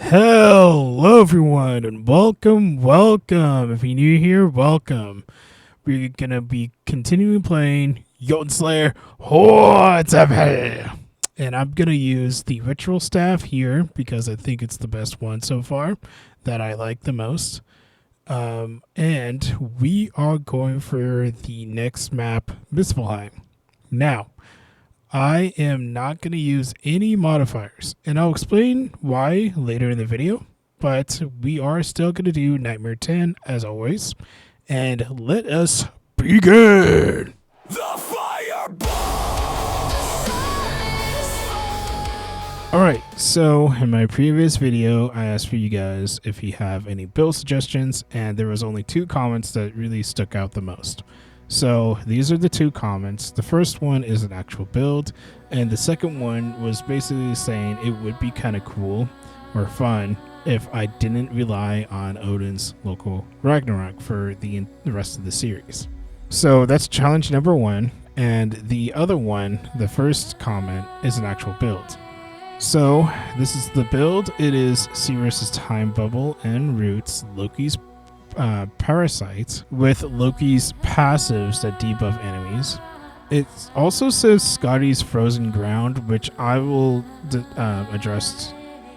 Hello everyone and welcome. If you're new here, welcome. We're gonna be continuing playing Jotunnslayer Hordes of Hel. And I'm gonna use the ritual staff here because I think it's the best one so far that I like the most. And we are going for the next map, Muspelheim. Now, I am not going to use any modifiers, and I'll explain why later in the video, but we are still going to do Nightmare 10 as always, and let us begin! The fireball! Alright, so in my previous video, I asked for you guys if you have any build suggestions, and there was only 2 comments that really stuck out the most. So these are the 2 comments. The first one is an actual build, and the second one was basically saying it would be kind of cool or fun if I didn't rely on Odin's local Ragnarok for the rest of the series. So that's challenge number 1, and the other one, the first comment, is an actual build. So this is the build. It is Seeress' Time Bubble and Roots, Loki's parasites with Loki's passives that debuff enemies. It also says Scotty's Frozen Ground, which I will address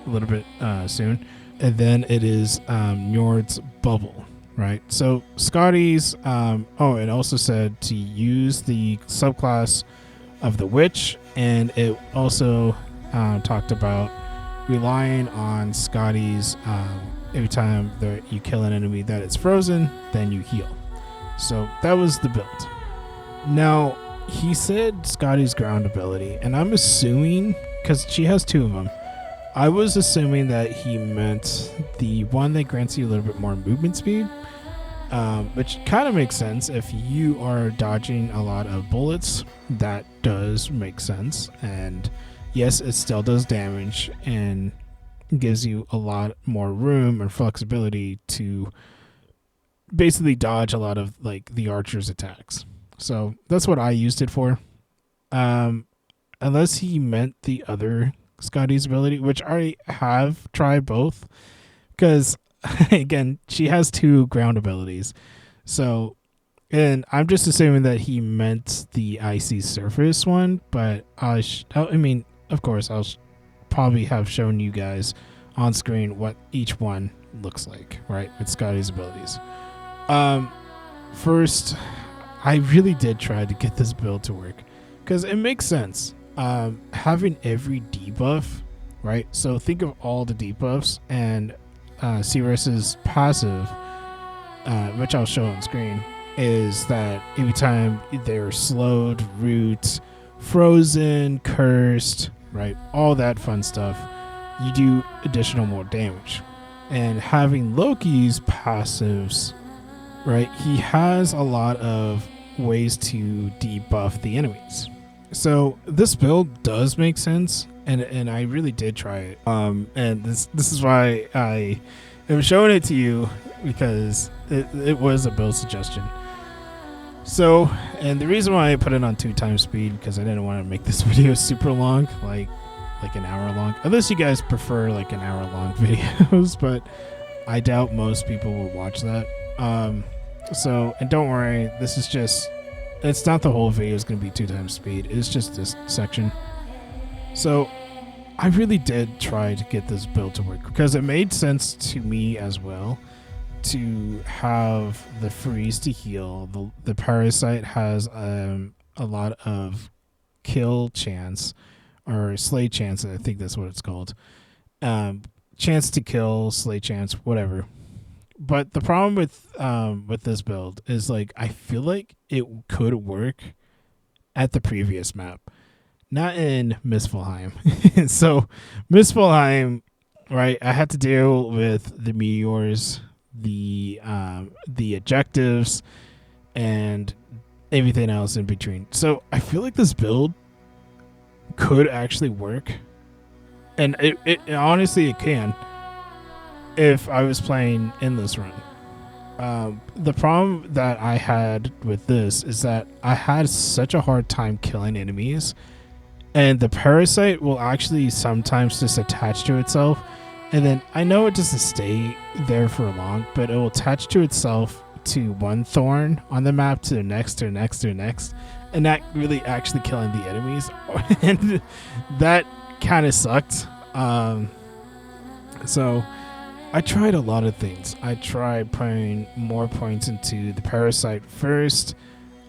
a little bit soon. And then it is Njord's Bubble, right? So Scotty's, it also said to use the subclass of the Witch, and it also talked about relying on Scotty's every time that you kill an enemy that is frozen, then you heal. So that was the build. Now, he said Scotty's ground ability, and I'm assuming, because she has 2 of them, I was assuming that he meant the one that grants you a little bit more movement speed, which kind of makes sense. If you are dodging a lot of bullets, that does make sense. And yes, it still does damage, and gives you a lot more room or flexibility to basically dodge a lot of like the archer's attacks. So that's what I used it for. Unless he meant the other Scotty's ability, which I have tried both, because again, she has 2 ground abilities. So, and I'm just assuming that he meant the icy surface one, but of course, I'll probably have shown you guys on screen what each one looks like, right, with Scotty's abilities. First, I really did try to get this build to work because it makes sense. Having every debuff, right? So think of all the debuffs, and Seeress's passive, which I'll show on screen, is that every time they're slowed, root, frozen, cursed, right, all that fun stuff, you do additional more damage. And having Loki's passives, right, he has a lot of ways to debuff the enemies. So this build does make sense, and I really did try it. And this is why I am showing it to you, because it was a build suggestion. So, and the reason why I put it on 2 times speed, because I didn't want to make this video super long, like an hour long, unless you guys prefer like an hour long videos, but I doubt most people will watch that. So, and don't worry, this is just, it's not the whole video is going to be 2 times speed, it's just this section. So I really did try to get this build to work because it made sense to me as well to have the freeze to heal. The parasite has a lot of kill chance, or slay chance, I think that's what it's called. Chance to kill, slay chance, whatever. But the problem with this build is, like, I feel like it could work at the previous map, not in Muspelheim. So Muspelheim, right, I had to deal with the meteors, the objectives, and everything else in between. So I feel like this build could actually work, and it honestly, it can, if I was playing Endless Run. The problem that I had with this is that I had such a hard time killing enemies, and the parasite will actually sometimes just attach to itself And then I know it doesn't stay there for long, but it will attach to itself to one thorn on the map to the next, to the next, to the next, and not really actually killing the enemies. And that kind of sucked. So I tried a lot of things. I tried putting more points into the parasite first.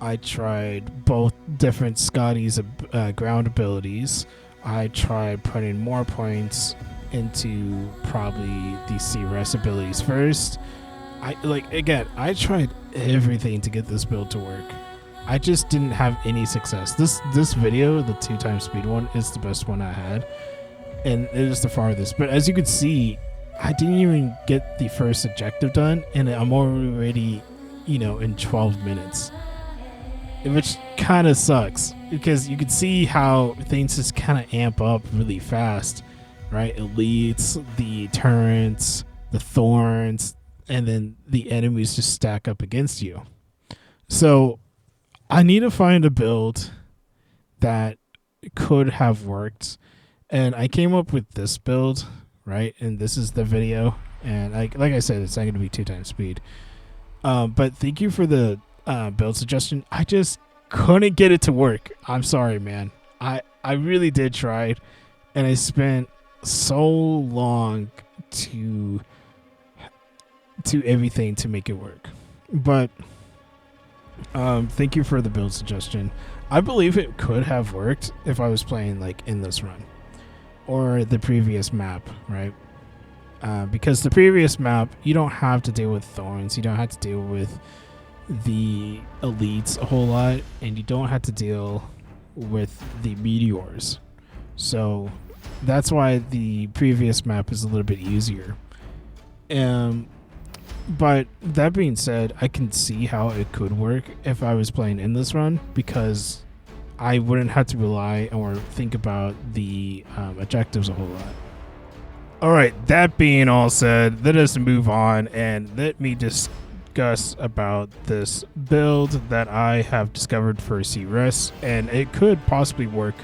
I tried both different Scotty's ground abilities. I tried putting more points into probably the Seeress abilities first. I tried everything to get this build to work. I just didn't have any success. This video, the 2x speed one, is the best one I had, and it is the farthest. But as you can see, I didn't even get the first objective done, and I'm already, in 12 minutes, which kind of sucks because you can see how things just kind of amp up really fast, right? Elites, the turrets, the thorns, and then the enemies just stack up against you. So I need to find a build that could have worked, and I came up with this build, right? And this is the video, and like I said, it's not going to be 2x speed. But thank you for the build suggestion. I just couldn't get it to work. I'm sorry, man. I really did try, and I spent so long to everything to make it work. But thank you for the build suggestion. I believe it could have worked if I was playing like in this run or the previous map, right? Because the previous map, you don't have to deal with thorns, you don't have to deal with the elites a whole lot, and you don't have to deal with the meteors. So that's why the previous map is a little bit easier. But that being said, I can see how it could work if I was playing in this run, because I wouldn't have to rely or think about the objectives a whole lot. Alright, that being all said, let us move on and let me discuss about this build that I have discovered for Seeress, and it could possibly work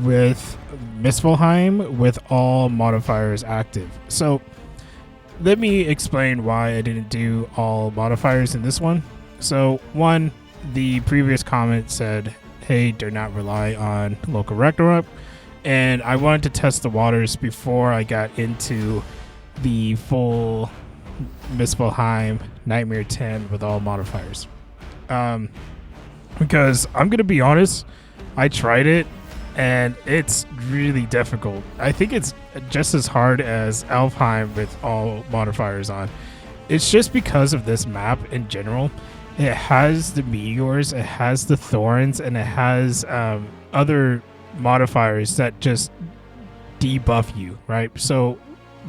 with Muspelheim with all modifiers active. So let me explain why I didn't do all modifiers in this one. So one, the previous comment said, hey, do not rely on local Ragnarok, and I wanted to test the waters before I got into the full Muspelheim Nightmare 10 with all modifiers. Because I'm going to be honest, I tried it, and it's really difficult. I think it's just as hard as Alfheim with all modifiers on. It's just because of this map in general. It has the meteors, it has the thorns, and it has other modifiers that just debuff you, right? So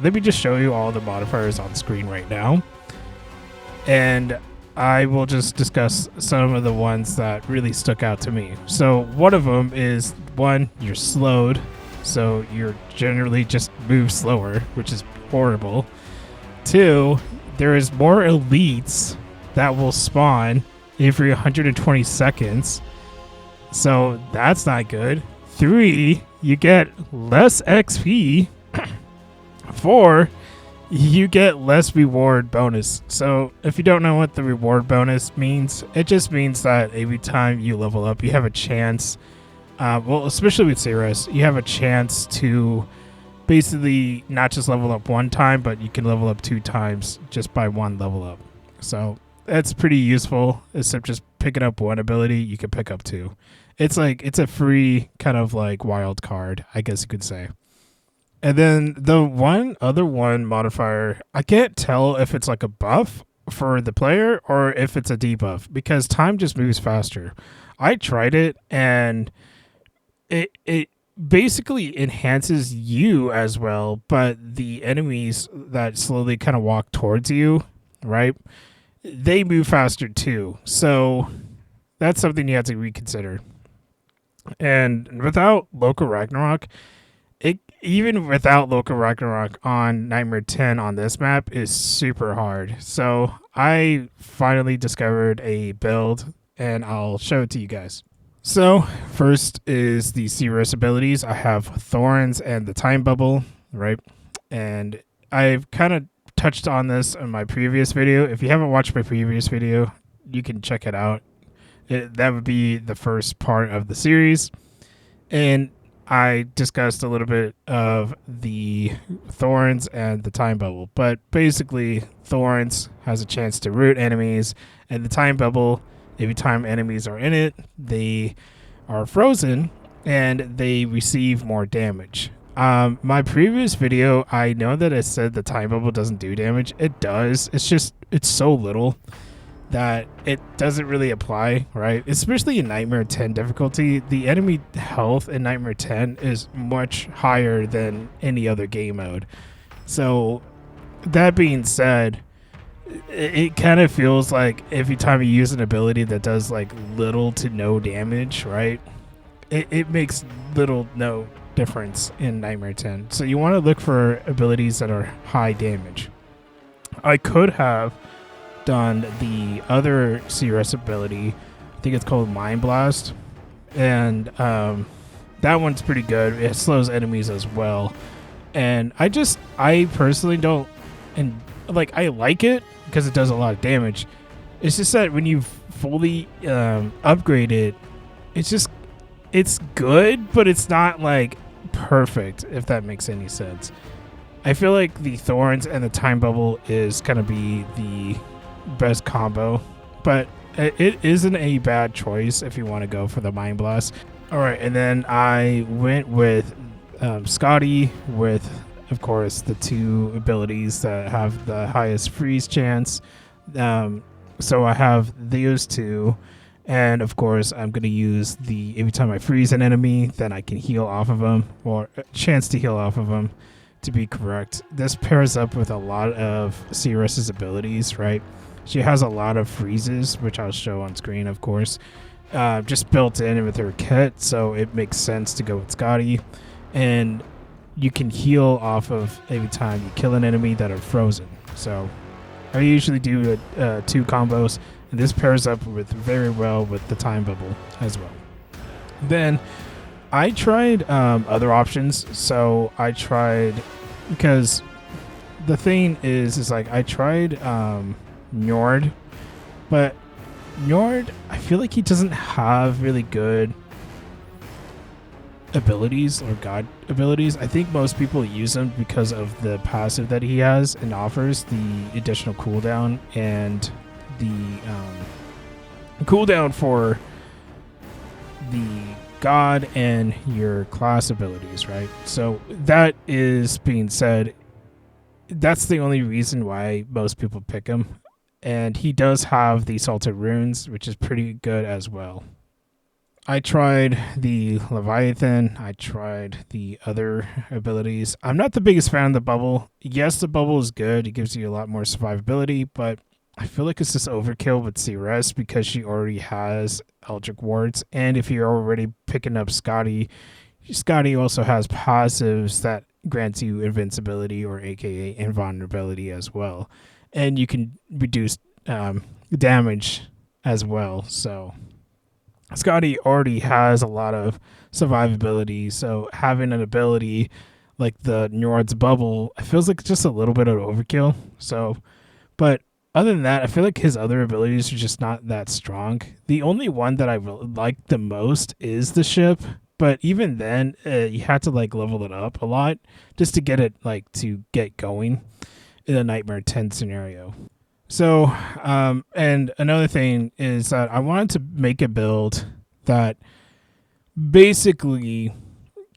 let me just show you all the modifiers on screen right now, and I will just discuss some of the ones that really stuck out to me. So one of them is, one, you're slowed, so you're generally just move slower, which is horrible. Two, there is more elites that will spawn every 120 seconds, so that's not good. Three, you get less XP. Four, you get less reward bonus. So if you don't know what the reward bonus means, it just means that every time you level up, you have a chance, especially with Seeress, you have a chance to basically not just level up one time, but you can level up 2 times just by one level up. So that's pretty useful, except just picking up one ability, you can pick up 2. It's a free kind of like wild card, I guess you could say. And then the other modifier, I can't tell if it's like a buff for the player or if it's a debuff, because time just moves faster. I tried it, and it basically enhances you as well, but the enemies that slowly kind of walk towards you, right, they move faster too. So that's something you have to reconsider. And without local Ragnarok, even without local Ragnarok on Nightmare 10 on this map is super hard. So I finally discovered a build, and I'll show it to you guys. So first is the Seeress abilities. I have Thorns and the Time Bubble, right? And I've kind of touched on this in my previous video. If you haven't watched my previous video, you can check it out. That would be the first part of the series. And I discussed a little bit of the Thorns and the Time Bubble. But basically, Thorns has a chance to root enemies, and the Time Bubble, every time enemies are in it, they are frozen and they receive more damage. My previous video, I know that I said the Time Bubble doesn't do damage. It does. It's so little that it doesn't really apply, right? Especially in Nightmare 10 difficulty, the enemy health in Nightmare 10 is much higher than any other game mode. So that being said, it kind of feels like every time you use an ability that does like little to no damage, right? It makes little no difference in Nightmare 10. So you want to look for abilities that are high damage. I could have done the other Seeress ability. I think it's called Mind Blast, and that one's pretty good. It slows enemies as well, and I personally don't, and like I like it because it does a lot of damage. It's just that when you fully upgrade it, it's good, but it's not like perfect, if that makes any sense. I feel like the Thorns and the Time Bubble is gonna be the best combo, but it isn't a bad choice if you want to go for the Mind Blast. All right, and then I went with Scotty with, of course, the two abilities that have the highest freeze chance. So I have those two, and of course I'm going to use the every time I freeze an enemy, then I can heal off of them, or a chance to heal off of them, to be correct. This pairs up with a lot of Seeress's abilities, right? She has a lot of freezes, which I'll show on screen, of course, just built in with her kit, so it makes sense to go with Scotty. And you can heal off of every time you kill an enemy that are frozen. So I usually do two combos, and this pairs up with very well with the Time Bubble as well. Then I tried other options. So I tried, because the thing is like I tried Njord, but Njord, I feel like he doesn't have really good abilities or god abilities. I think most people use him because of the passive that he has and offers, the additional cooldown and the cooldown for the god and your class abilities, right? So that is being said, that's the only reason why most people pick him. And he does have the Salted Runes, which is pretty good as well. I tried the Leviathan. I tried the other abilities. I'm not the biggest fan of the bubble. Yes, the bubble is good. It gives you a lot more survivability, but I feel like it's just overkill with Seeress because she already has Eldritch Wards. And if you're already picking up Scotty, Scotty also has passives that grants you invincibility, or aka invulnerability as well. And you can reduce damage as well. So Scotty already has a lot of survivability. So having an ability like the Njord's bubble, it feels like just a little bit of overkill. So, but other than that, I feel like his other abilities are just not that strong. The only one that I really like the most is the ship. But even then, you had to like level it up a lot just to get it like to get going in a Nightmare 10 scenario. So, and another thing is that I wanted to make a build that basically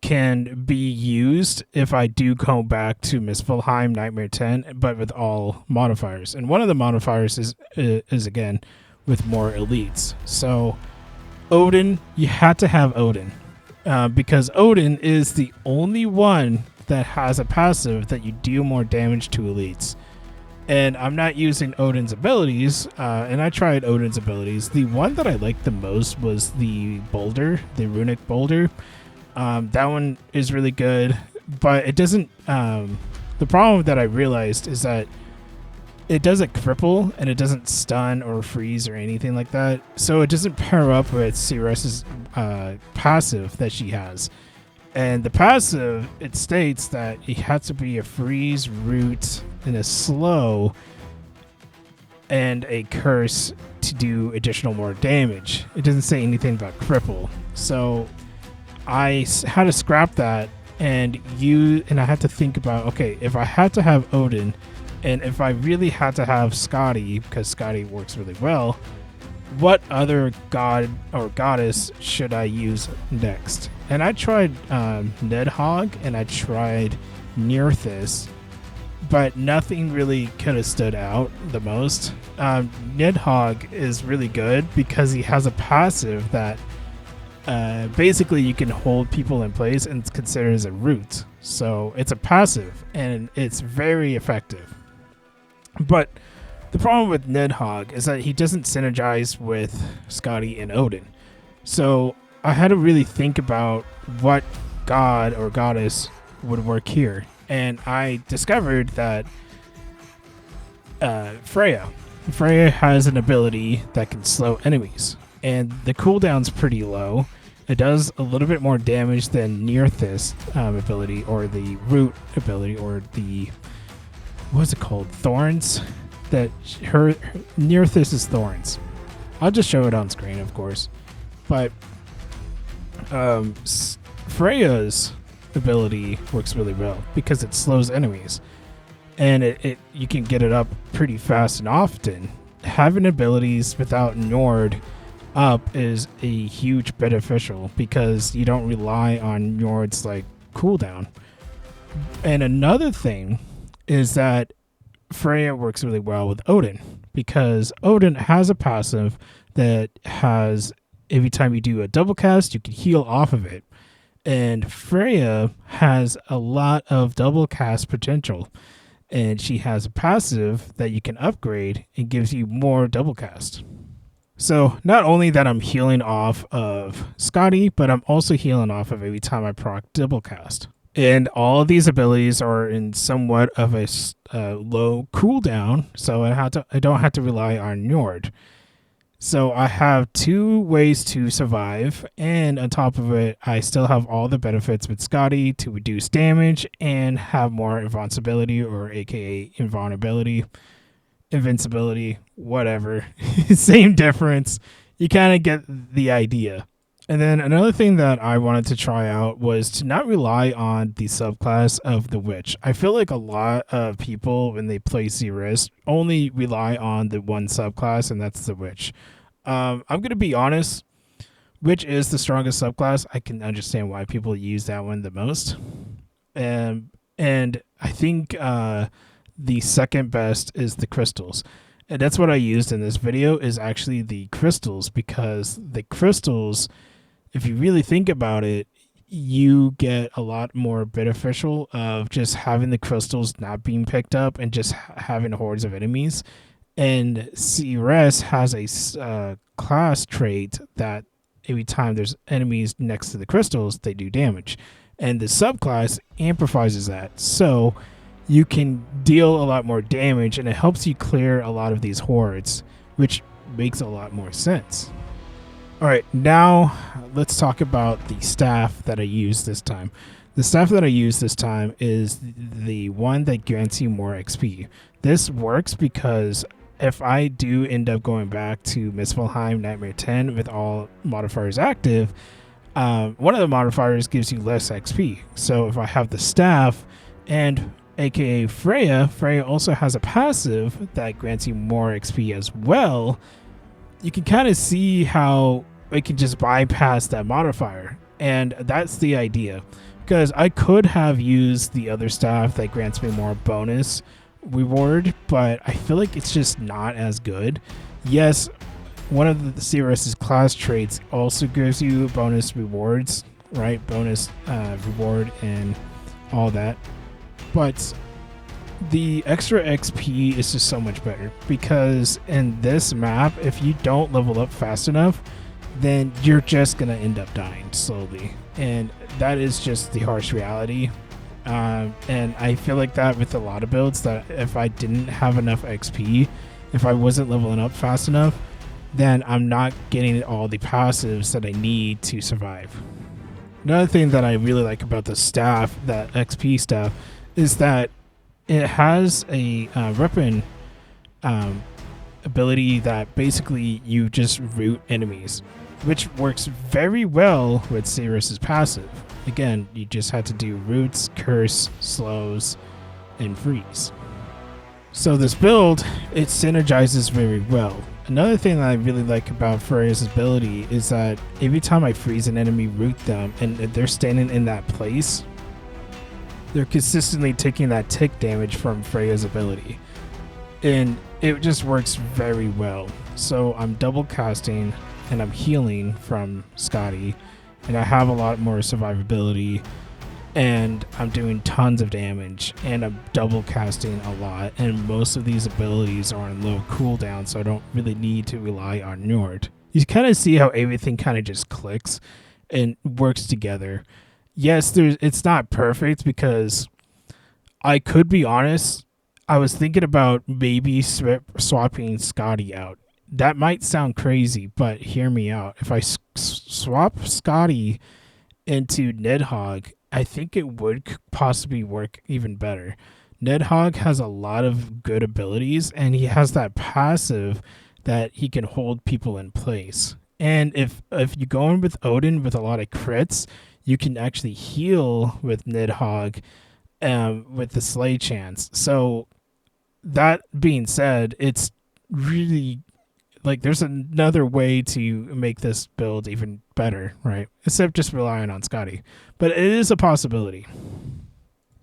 can be used if I do go back to Muspelheim Nightmare 10, but with all modifiers. And one of the modifiers is again with more elites. So Odin, you had to have Odin. Because Odin is the only one that has a passive that you deal more damage to elites. And I'm not using Odin's abilities, and I tried Odin's abilities. The one that I liked the most was the boulder, the runic boulder. That one is really good, but it doesn't... the problem that I realized is that it doesn't cripple, and it doesn't stun or freeze or anything like that. So it doesn't pair up with Seeress's passive that she has. And the passive, it states that it has to be a freeze, root, and a slow, and a curse to do additional more damage. It doesn't say anything about cripple. So I had to scrap that, and I had to think about, okay, if I had to have Odin, and if I really had to have Scotty, because Scotty works really well, what other god or goddess should I use next? And I tried Nidhogg, and I tried Nearthus, but nothing really could have stood out the most. Nidhogg is really good because he has a passive that basically you can hold people in place, and it's considered as a root. So it's a passive, and it's very effective. But the problem with Nidhogg is that he doesn't synergize with Scotty and Odin. So I had to really think about what god or goddess would work here. And I discovered that Freya has an ability that can slow enemies. And the cooldown's pretty low. It does a little bit more damage than Nearthus ability, or the root ability, or the, what's it called? Thorns? That her Nearthus is thorns. I'll just show it on screen, of course. But Freya's ability works really well because it slows enemies, and it you can get it up pretty fast and often. Having abilities without Njord up is a huge beneficial because you don't rely on Njord's like cooldown. And another thing is that Freya works really well with Odin because Odin has a passive that has, every time you do a double cast, you can heal off of it. And Freya has a lot of double cast potential, and she has a passive that you can upgrade and gives you more double cast. So not only that I'm healing off of Scotty, but I'm also healing off of every time I proc double cast. And all of these abilities are in somewhat of a low cooldown, so I don't have to rely on Njord. So I have 2 ways to survive, and on top of it, I still have all the benefits with Scotty to reduce damage and have more invincibility, or aka invulnerability, invincibility, whatever. Same difference. You kind of get the idea. And then another thing that I wanted to try out was to not rely on the subclass of the witch. I feel like a lot of people, when they play Seeress, only rely on the one subclass, and that's the witch. I'm going to be honest, witch is the strongest subclass. I can understand why people use that one the most. And I think the second best is the crystals. And that's what I used in this video, is actually the crystals, because the crystals, if you really think about it, you get a lot more beneficial of just having the crystals not being picked up and just having hordes of enemies. And Seeress has a class trait that every time there's enemies next to the crystals, they do damage. And the subclass amplifies that. So you can deal a lot more damage, and it helps you clear a lot of these hordes, which makes a lot more sense. All right, now let's talk about the staff that I used this time. The staff that I used this time is the one that grants you more XP. This works because if I do end up going back to Muspelheim Nightmare 10 with all modifiers active, one of the modifiers gives you less XP. So if I have the staff, and aka Freya also has a passive that grants you more XP as well, you can kind of see how it can just bypass that modifier. And that's the idea, because I could have used the other staff that grants me more bonus reward, but I feel like it's just not as good. Yes, one of the Seeress's class traits also gives you bonus rewards, right? Bonus reward and all that. But the extra XP is just so much better, because in this map, if you don't level up fast enough, then you're just gonna end up dying slowly, and that is just the harsh reality. And I feel like that with a lot of builds, that if I didn't have enough XP, if I wasn't leveling up fast enough, then I'm not getting all the passives that I need to survive. Another thing that I really like about the staff, that XP staff, is that it has a weapon um, ability that basically you just root enemies, which works very well with Seeress's passive. Again, you just had to do roots, curse, slows, and freeze. So this build, it synergizes very well. Another thing that I really like about Freya's ability is that every time I freeze an enemy, root them, and they're standing in that place, they're consistently taking that tick damage from Freya's ability. And it just works very well. So I'm double casting and I'm healing from Scotty, and I have a lot more survivability, and I'm doing tons of damage, and I'm double casting a lot, and most of these abilities are on low cooldown, so I don't really need to rely on Nord. You kind of see how everything kind of just clicks and works together. Yes, it's not perfect, because I could be honest, I was thinking about maybe swapping Scotty out. That might sound crazy, but hear me out. If I swap Scotty into Nidhogg, I think it would possibly work even better. Nidhogg has a lot of good abilities, and he has that passive that he can hold people in place. And if you go in with Odin with a lot of crits, you can actually heal with Nidhogg with the slay chance. So that being said, it's really like there's another way to make this build even better, right? Except just relying on Scotty. But it is a possibility.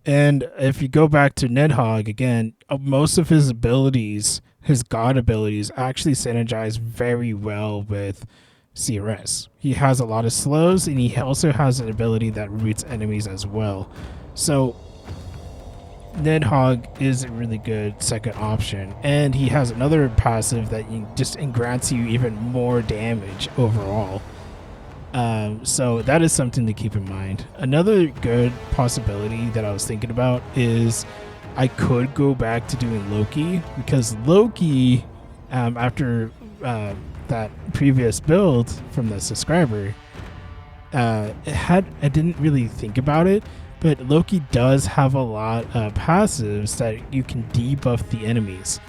And if you go back to Nidhogg again, most of his abilities, his god abilities, actually synergize very well with Seeress. He has a lot of slows, and he also has an ability that roots enemies as well. So Nidhogg is a really good second option, and he has another passive that just grants you even more damage overall. So that is something to keep in mind. Another good possibility that I was thinking about is I could go back to doing Loki, because Loki, after that previous build from the subscriber, I didn't really think about it, but Loki does have a lot of passives that you can debuff the enemies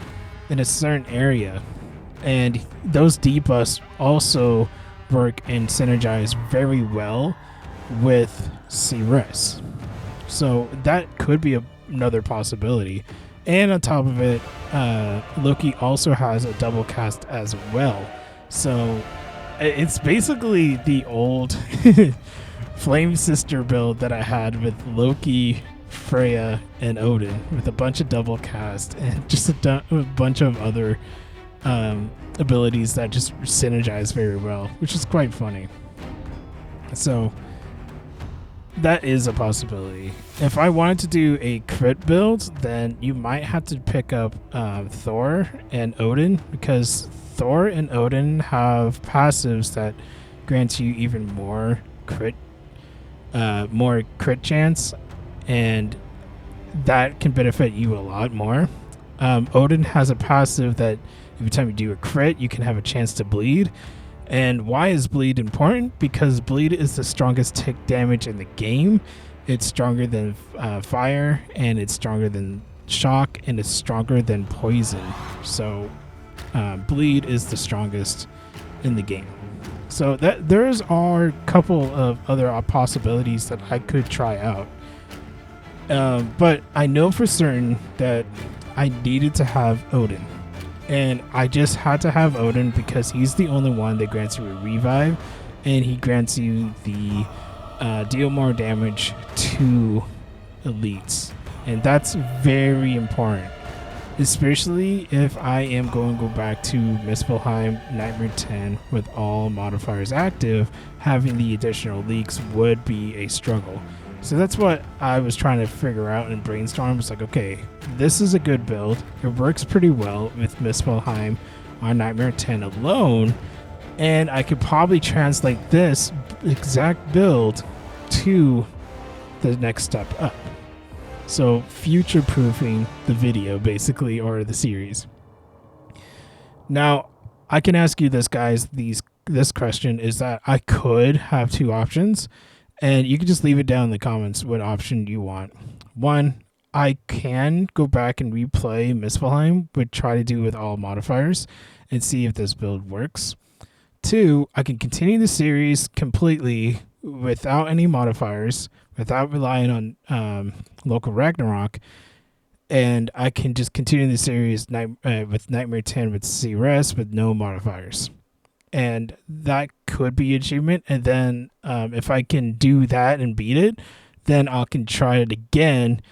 in a certain area, and those debuffs also work and synergize very well with Seeress. So that could be another possibility. And on top of it, Loki also has a double cast as well. So it's basically the old Flame Sister build that I had with Loki, Freya, and Odin, with a bunch of double cast and just a bunch of other abilities that just synergize very well, which is quite funny. So that is a possibility. If I wanted to do a crit build, then you might have to pick up Thor and Odin, because Thor and Odin have passives that grant you even more crit chance, and that can benefit you a lot more. Odin has a passive that every time you do a crit, you can have a chance to bleed. And why is bleed important? Because bleed is the strongest tick damage in the game. It's stronger than fire, and it's stronger than shock, and it's stronger than poison. So bleed is the strongest in the game. So there's a couple of other possibilities that I could try out. But I know for certain that I needed to have Odin. And I just had to have Odin because he's the only one that grants you a revive, and he grants you the deal more damage to elites. And that's very important, especially if I am going to go back to Muspelheim Nightmare 10 with all modifiers active. Having the additional leaks would be a struggle. So that's what I was trying to figure out and brainstorm. It's like, okay, this is a good build. It works pretty well with Muspelheim on Nightmare 10 alone, and I could probably translate this exact build to the next step up. So future-proofing the video, basically, or the series. Now, I can ask you this, guys. This question is that I could have two options. And you can just leave it down in the comments what option you want. One, I can go back and replay Muspelheim, but try to do with all modifiers and see if this build works. Two, I can continue the series completely without any modifiers, without relying on local Ragnarok, and I can just continue the series with Nightmare 10 with Seeress with no modifiers. And that could be an achievement. And then if I can do that and beat it, then I can try it again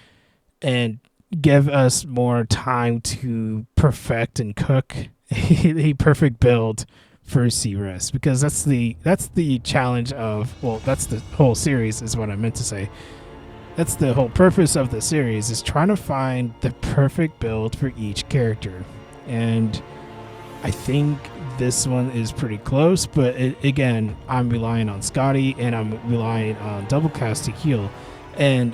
and give us more time to perfect and cook a perfect build for Seeress, because that's the challenge of, well, that's the whole series is what I meant to say. That's the whole purpose of the series, is trying to find the perfect build for each character. And I think this one is pretty close, but again, I'm relying on Scotty and I'm relying on double cast to heal. And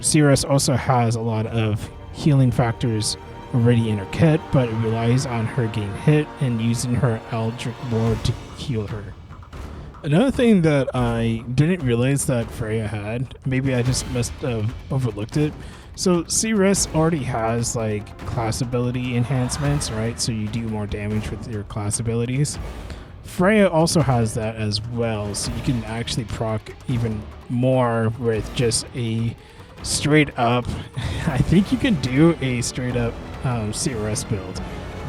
Seeress also has a lot of healing factors already in her kit, but it relies on her getting hit and using her Eldritch Ward to heal her. Another thing that I didn't realize that Freya had, maybe I just must have overlooked it. So Seeress already has like class ability enhancements, right? So you do more damage with your class abilities. Freya also has that as well, so you can actually proc even more with just a straight up, I think you can do a straight up Seeress build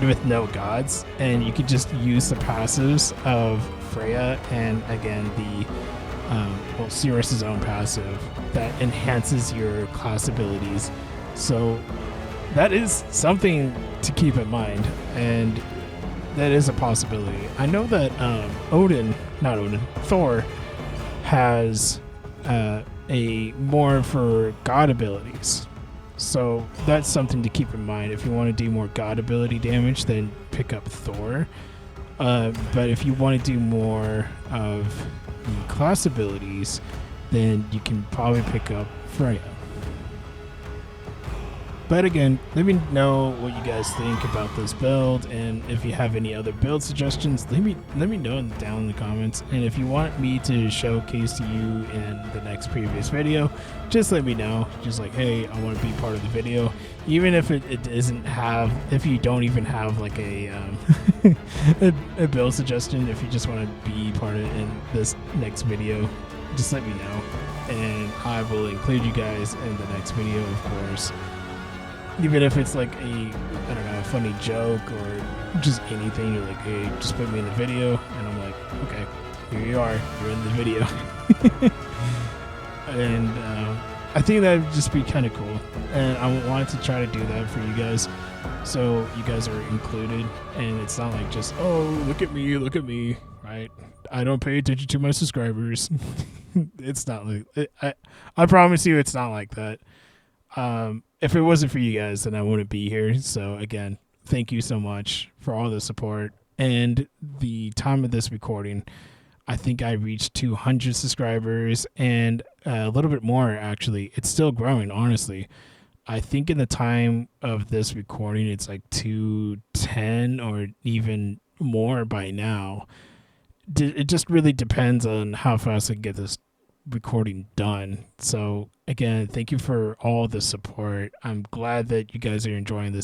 with no gods, and you can just use the passives of Freya and again the Seeress's own passive that enhances your class abilities. So that is something to keep in mind, and that is a possibility. I know that Thor has a more for god abilities. So that's something to keep in mind. If you want to do more god ability damage, then pick up Thor. But if you want to do more of the class abilities, then you can probably pick up Freya. But again, let me know what you guys think about this build, and if you have any other build suggestions, let me know down in the comments. And if you want me to showcase to you in the next previous video, just let me know. Just like, hey, I want to be part of the video, even if it doesn't have, if you don't even have like a a build suggestion. If you just want to be part of it in this next video, just let me know, and I will include you guys in the next video, of course. Even if it's like a funny joke or just anything, you're like, hey, just put me in the video, and I'm like, okay, here you are, you're in the video. And I think that would just be kind of cool, and I wanted to try to do that for you guys, so you guys are included, and it's not like just, oh, look at me, right? I don't pay attention to my subscribers. It's not like, I promise you it's not like that. If it wasn't for you guys, then I wouldn't be here. So again, thank you so much for all the support. And the time of this recording, I think I reached 200 subscribers and a little bit more, actually. It's still growing, honestly. I think in the time of this recording, it's like 210 or even more by now. It just really depends on how fast I can get this recording done. So again, thank you for all the support. I'm glad that you guys are enjoying the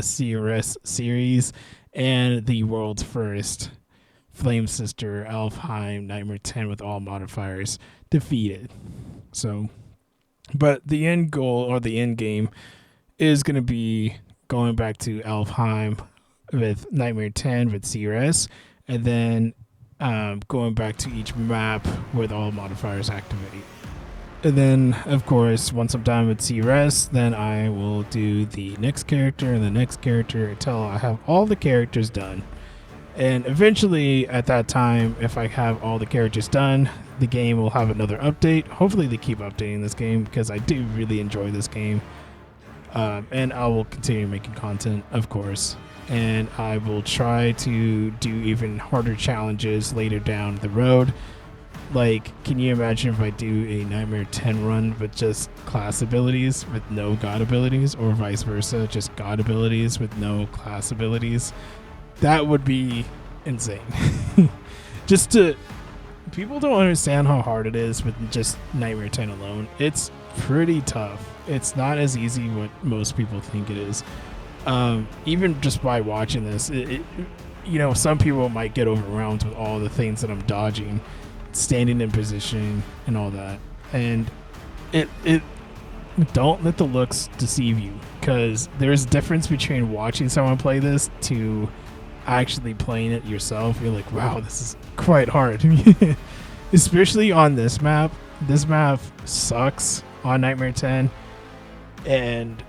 Seeress series and the world's first Flame Sister Muspelheim Nightmare 10 with all modifiers defeated. So, but the end goal or the end game is going to be going back to Muspelheim with Nightmare 10 with Seeress, and then going back to each map with all modifiers activate. And then, of course, once I'm done with Seeress, then I will do the next character and the next character until I have all the characters done. And eventually, at that time, if I have all the characters done, the game will have another update. Hopefully they keep updating this game, because I do really enjoy this game. And I will continue making content, of course. And I will try to do even harder challenges later down the road. Like, can you imagine if I do a Nightmare 10 run with just class abilities with no god abilities, or vice versa, just god abilities with no class abilities? That would be insane. just to people don't understand how hard it is with just Nightmare 10 alone. It's pretty tough. It's not as easy what most people think it is. Even just by watching this, you know, some people might get overwhelmed with all the things that I'm dodging, standing in position, and all that. And it don't let the looks deceive you, because there's a difference between watching someone play this to actually playing it yourself. You're like, wow, this is quite hard. Especially on this map. This map sucks on Nightmare 10, and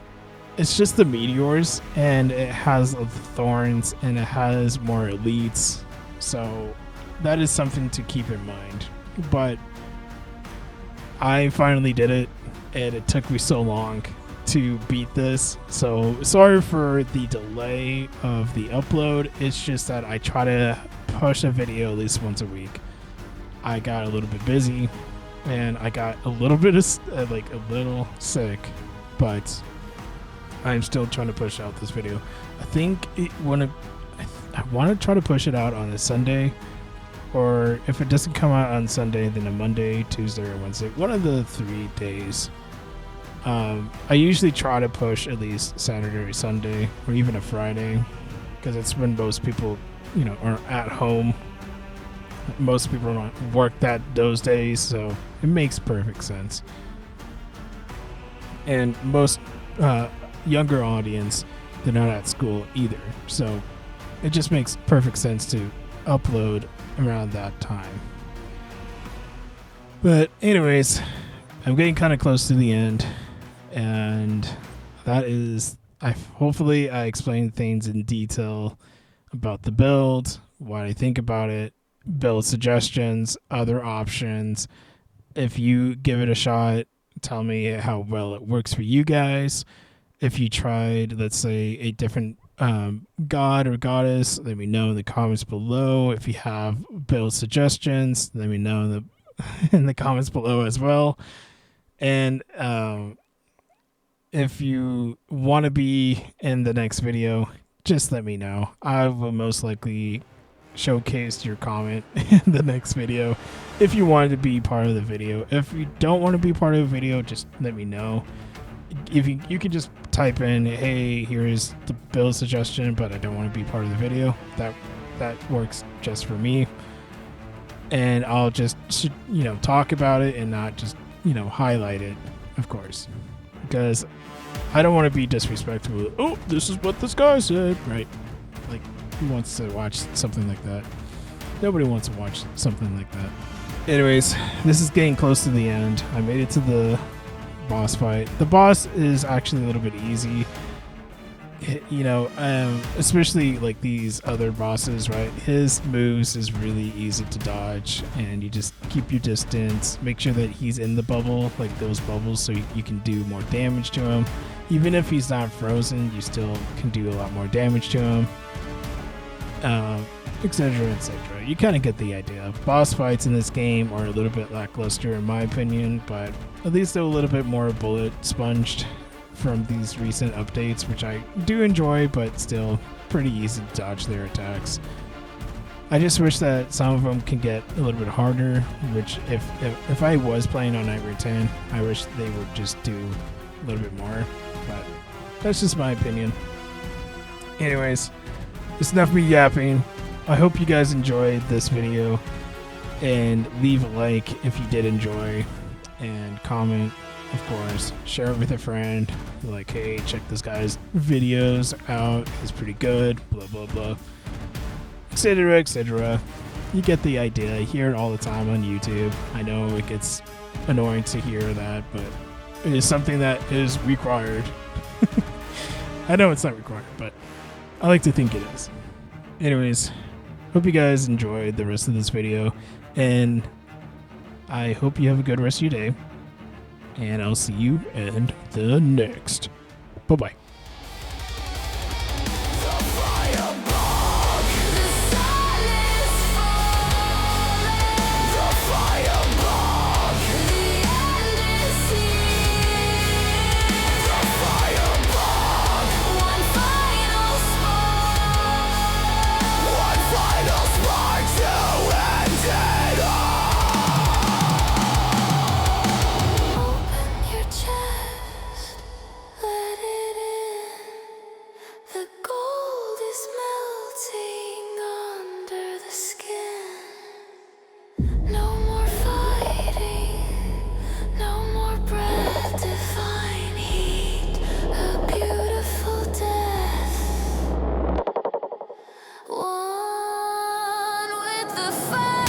it's just the meteors, and it has the thorns, and it has more elites, so that is something to keep in mind. But I finally did it, and it took me so long to beat this, so sorry for the delay of the upload. It's just that I try to push a video at least once a week. I got a little bit busy, and I got a little bit of like a little sick, but I'm still trying to push out this video. I think I want to try to push it out on a Sunday, or if it doesn't come out on Sunday, then a Monday, Tuesday, or Wednesday. One of the 3 days. I usually try to push at least Saturday or Sunday, or even a Friday, because it's when most people, you know, are at home. Most people don't work those days, so it makes perfect sense. And most younger audience, they're not at school either, so it just makes perfect sense to upload around that time. But anyways, I'm getting kind of close to the end, and that is, hopefully I explained things in detail about the build, what I think about it, build suggestions, other options. If you give it a shot, tell me how well it works for you guys. If you tried, let's say, a different god or goddess, let me know in the comments below. If you have build suggestions, let me know in the comments below as well. And if you want to be in the next video, just let me know. I will most likely showcase your comment in the next video if you wanted to be part of the video. If you don't want to be part of the video, just let me know. If you could just type in, hey, here's the build suggestion, but I don't want to be part of the video. That works just for me, and I'll just, you know, talk about it and not just, you know, highlight it, of course, because I don't want to be disrespectful. Oh, this is what this guy said, right? Like, who wants to watch something like that? Nobody wants to watch something like that. Anyways, this is getting close to the end. I made it to the boss fight. The boss is actually a little bit easy, you know, especially like these other bosses, right? His moves is really easy to dodge, and you just keep your distance, make sure that he's in the bubble, like those bubbles, so you can do more damage to him. Even if he's not frozen, you still can do a lot more damage to him, etc, etc. You kind of get the idea. Boss fights in this game are a little bit lackluster in my opinion, but at least they're a little bit more bullet sponged from these recent updates, which I do enjoy, but still pretty easy to dodge their attacks. I just wish that some of them can get a little bit harder, which if I was playing on Nightmare 10, I wish they would just do a little bit more, but that's just my opinion. Anyways, it's enough of me yapping. I hope you guys enjoyed this video, and leave a like if you did enjoy, and comment, of course, share it with a friend, like, hey, check this guy's videos out, he's pretty good, blah blah blah, etc, etc. You get the idea. I hear it all the time on YouTube. I know it gets annoying to hear that, but it is something that is required. I know it's not required, but I like to think it is. Anyways, hope you guys enjoyed the rest of this video, and I hope you have a good rest of your day, and I'll see you in the next. Bye-bye. One final spark to end it all. the fire.